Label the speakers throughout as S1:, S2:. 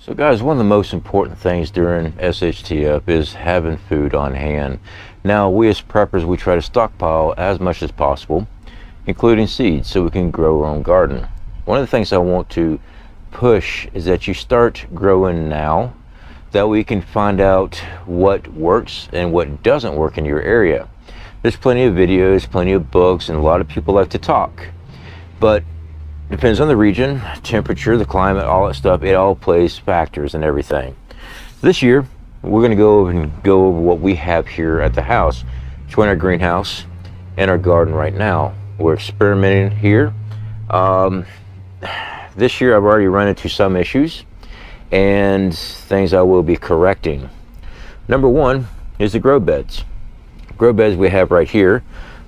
S1: So guys, one of the most important things during SHTF is having food on hand. Now, we as preppers, we try to stockpile as much as possible, including seeds, so we can grow our own garden. One of the things I want to push is that you start growing now. That way you can find out what works and what doesn't work in your area. There's plenty of videos, plenty of books, and a lot of people like to talk. But depends on the region, temperature, the climate, all that stuff. It all plays factors and everything. This year, we're going to go over what we have here at the house, between our greenhouse and our garden right now. We're experimenting here. This year, I've already run into some issues and things I will be correcting. Number one is the grow beds. Grow beds we have right here.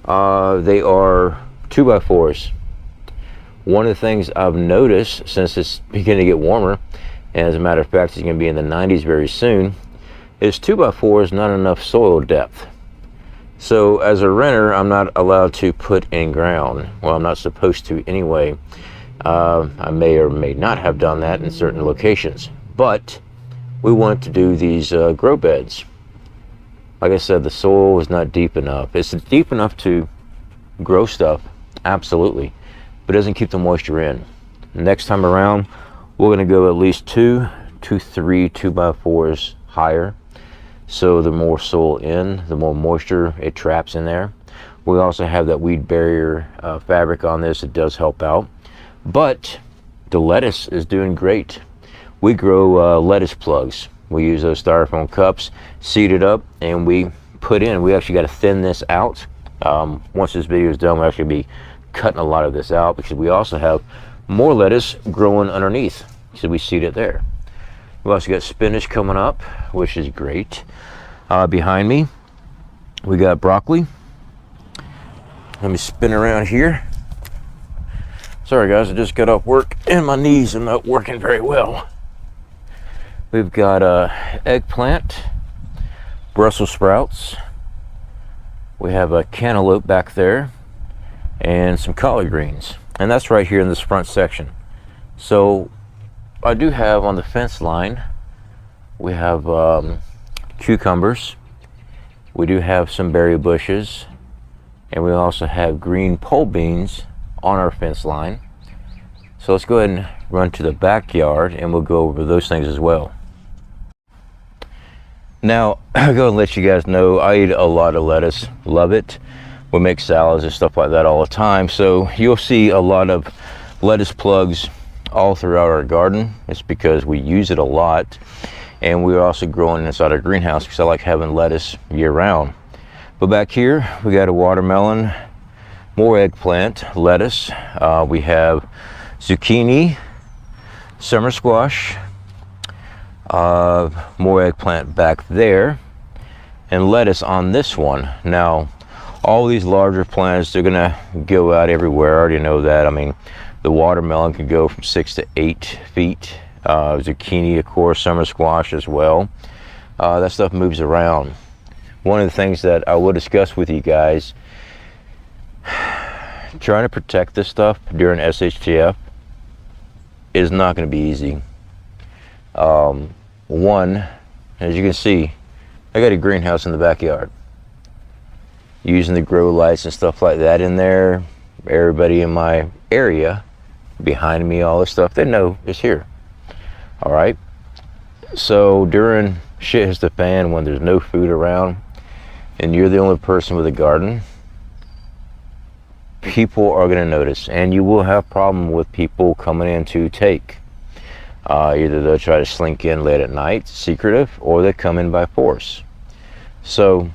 S1: They are 2x4s. One of the things I've noticed since it's beginning to get warmer, and as a matter of fact it's going to be in the 90s very soon, is 2x4 is not enough soil depth. So as a renter, I'm not allowed to put in ground. Well, I'm not supposed to anyway. I may or may not have done that in certain locations, but we want to do these grow beds. Like I said, the soil is not deep enough. It's deep enough to grow stuff, absolutely, but it doesn't keep the moisture in. Next time around, we're going to go at least 2 to 3 2x4s higher. So the more soil in, the more moisture it traps in there. We also have that weed barrier fabric on this. It does help out. But the lettuce is doing great. We grow lettuce plugs. We use those styrofoam cups, seed it up, and we put in. We actually got to thin this out. Once this video is done, we'll actually be cutting a lot of this out because we also have more lettuce growing underneath. So we seed it there. We've also got spinach coming up, which is great. Behind me, we got broccoli. Let me spin around here. Sorry guys, I just got off work and my knees are not working very well. We've got eggplant, Brussels sprouts. We have a cantaloupe back there and some collard greens. And that's right here in this front section. So I do have on the fence line, we have cucumbers. We do have some berry bushes. And we also have green pole beans on our fence line. So let's go ahead and run to the backyard and we'll go over those things as well. Now, I'll go and let you guys know I eat a lot of lettuce, love it. We make salads and stuff like that all the time. So you'll see a lot of lettuce plugs all throughout our garden. It's because we use it a lot. And we're also growing inside our greenhouse because I like having lettuce year round. But back here, we got a watermelon, more eggplant, lettuce. We have zucchini, summer squash, more eggplant back there, and lettuce on this one. Now, all these larger plants, they're gonna go out everywhere. I already know that. I mean, the watermelon can go from 6 to 8 feet. Zucchini, of course, summer squash as well. That stuff moves around. One of the things that I will discuss with you guys, trying to protect this stuff during SHTF is not going to be easy. One, as you can see, I got a greenhouse in the backyard. Using the grow lights and stuff like that in there. Everybody in my area, behind me, all this stuff, they know it's here. All right. So during shit hits the fan, when there's no food around, and you're the only person with a garden, people are going to notice, and you will have problem with people coming in to take. Either they'll try to slink in late at night, secretive, or they come in by force. So,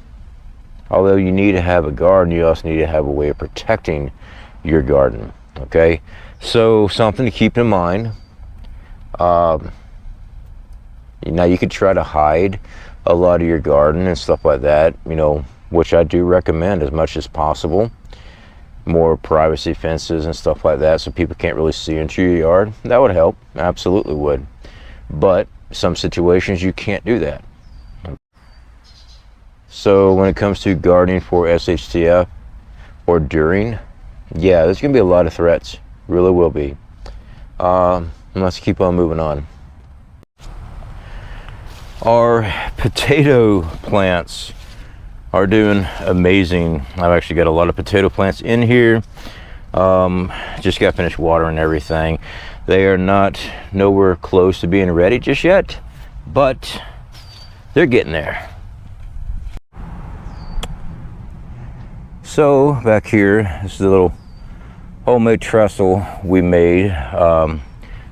S1: although you need to have a garden, you also need to have a way of protecting your garden. Okay, so something to keep in mind. Now you could try to hide a lot of your garden and stuff like that, you know, which I do recommend as much as possible. More privacy fences and stuff like that so people can't really see into your yard. That would help, absolutely would. But some situations you can't do that. So when it comes to gardening for SHTF or during, yeah, there's gonna be a lot of threats, really will be. Let's keep on moving on. Our potato plants are doing amazing. I've actually got a lot of potato plants in here. Just got finished watering everything. They are not nowhere close to being ready just yet, but they're getting there. So back here, this is a little homemade trestle we made.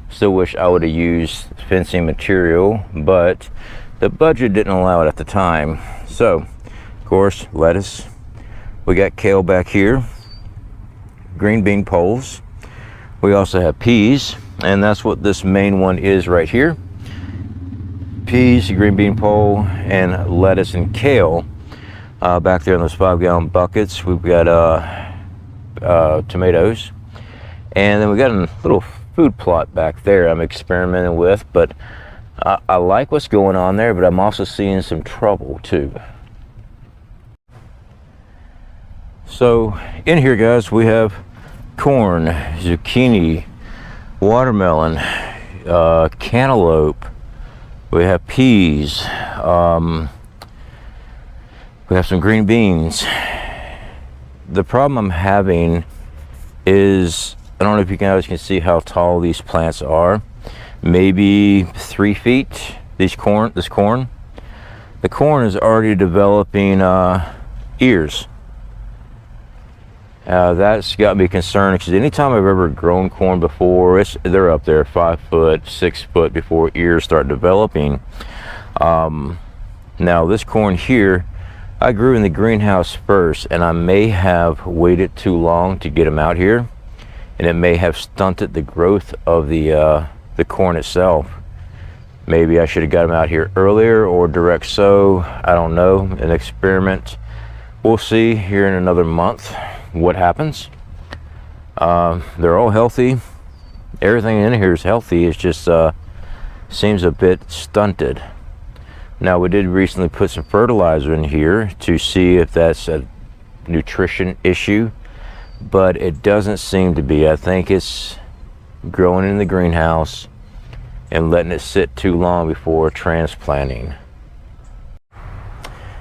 S1: Still wish I would have used fencing material, but the budget didn't allow it at the time. So, of course, lettuce. We got kale back here, green bean poles. We also have peas, and that's what this main one is right here. Peas, green bean pole, and lettuce and kale. Back there in those 5-gallon buckets, we've got tomatoes, and then we got a little food plot back there I'm experimenting with, but I like what's going on there, but I'm also seeing some trouble too. So in here, guys, we have corn, zucchini, watermelon, cantaloupe, we have peas, we have some green beans. The problem I'm having is, I don't know if you guys can see how tall these plants are. Maybe 3 feet, this corn. The corn is already developing ears. That's got me concerned, because anytime I've ever grown corn before, they're up there 5 foot, 6 foot before ears start developing. Now this corn here, I grew in the greenhouse first, and I may have waited too long to get them out here, and it may have stunted the growth of the corn itself. Maybe I should have got them out here earlier, or direct sow. I don't know, an experiment. We'll see here in another month what happens. They're all healthy. Everything in here is healthy. It's just seems a bit stunted. Now, we did recently put some fertilizer in here to see if that's a nutrition issue, but it doesn't seem to be. I think it's growing in the greenhouse and letting it sit too long before transplanting.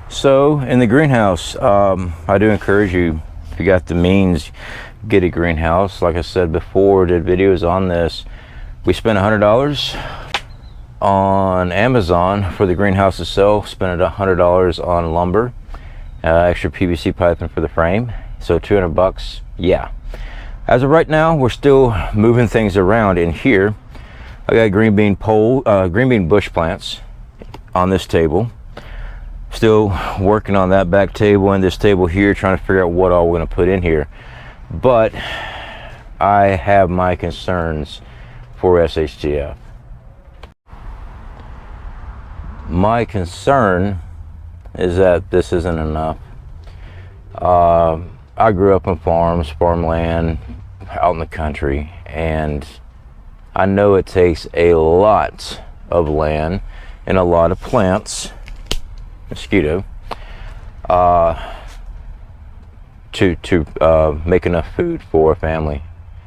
S1: So in the greenhouse, I do encourage you, if you got the means, get a greenhouse. Like I said before, did videos on this. We spent $100 on Amazon for the greenhouse itself, spent $100 on lumber, extra PVC piping for the frame, so 200 bucks. Yeah, as of right now, we're still moving things around in here. I got green bean bush plants on this table, still working on that back table and this table here, trying to figure out what all we're going to put in here. But I have my concerns for SHTF. My concern is that this isn't enough. I grew up on farms, farmland, out in the country, and I know it takes a lot of land and a lot of plants, mosquito, to make enough food for a family.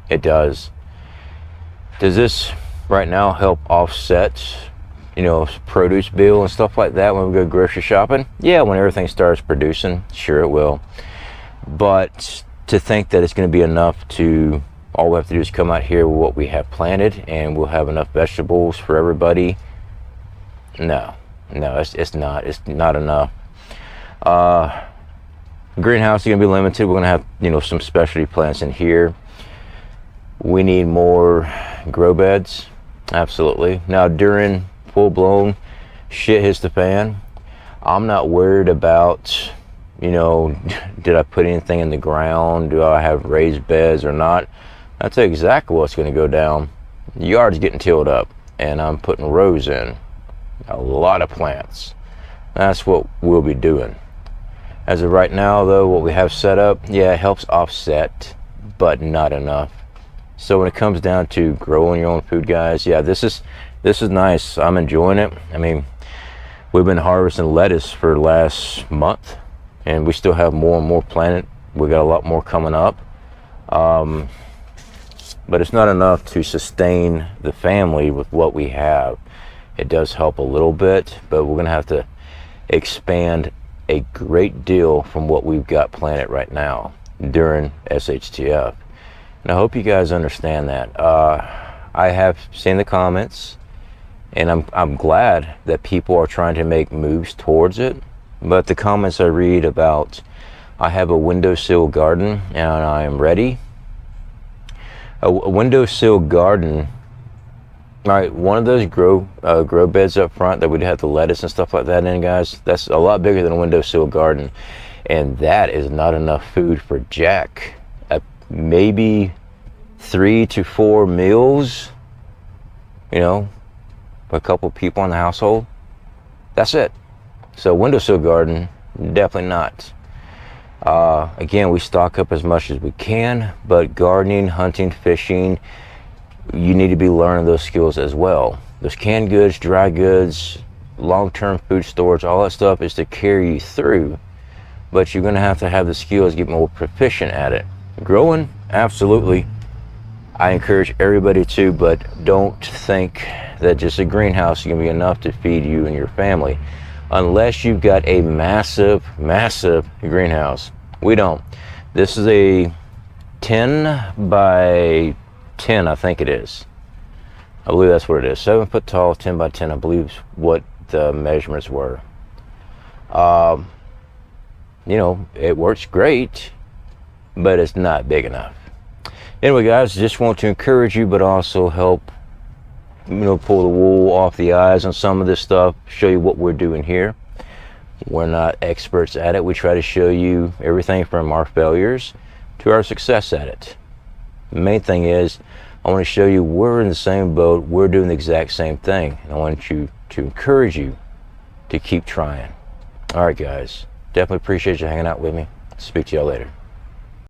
S1: It does. Does this right now help offset, you know, produce bill and stuff like that when we go grocery shopping? Yeah, when everything starts producing, sure it will. But to think that it's going to be enough to, all we have to do is come out here with what we have planted and we'll have enough vegetables for everybody. No, it's not enough. Greenhouse is going to be limited. We're going to have, you know, some specialty plants in here. We need more grow beds, absolutely. Now, during full-blown shit hits the fan, I'm not worried about, you know, did I put anything in the ground? Do I have raised beds or not? That's exactly what's going to go down. The yard's getting tilled up, and I'm putting rows in. A lot of plants. That's what we'll be doing. As of right now, though, what we have set up, yeah, it helps offset, but not enough. So when it comes down to growing your own food, guys, yeah, this is nice. I'm enjoying it. I mean, we've been harvesting lettuce for the last month, and we still have more and more planted. We got a lot more coming up, but it's not enough to sustain the family with what we have. It does help a little bit, but we're gonna have to expand a great deal from what we've got planted right now during SHTF. And I hope you guys understand that. I have seen the comments, and I'm glad that people are trying to make moves towards it. But the comments I read about, I have a windowsill garden and I am ready. A windowsill garden, right? One of those grow beds up front that we'd have the lettuce and stuff like that in, guys. That's a lot bigger than a windowsill garden, and that is not enough food for Jack. Maybe 3 to 4 meals, you know, for a couple people in the household. That's it. So windowsill garden, definitely not. Again, we stock up as much as we can, but gardening, hunting, fishing, you need to be learning those skills as well. Those canned goods, dry goods, long-term food storage, all that stuff is to carry you through, but you're going to have the skills, get more proficient at it. Growing, absolutely. I encourage everybody to, but don't think that just a greenhouse is going to be enough to feed you and your family. Unless you've got a massive, massive greenhouse. We don't. This is a 10 by 10, I think it is. I believe that's what it is. 7 foot tall, 10 by 10, I believe is what the measurements were. You know, it works great, but it's not big enough. Anyway, guys, just want to encourage you, but also help, you know, pull the wool off the eyes on some of this stuff, show you what we're doing here. We're not experts at it. We try to show you everything from our failures to our success at it. The main thing is, I want to show you we're in the same boat, we're doing the exact same thing, and I want you to encourage you to keep trying. All right, guys, definitely appreciate you hanging out with me. Speak to y'all later.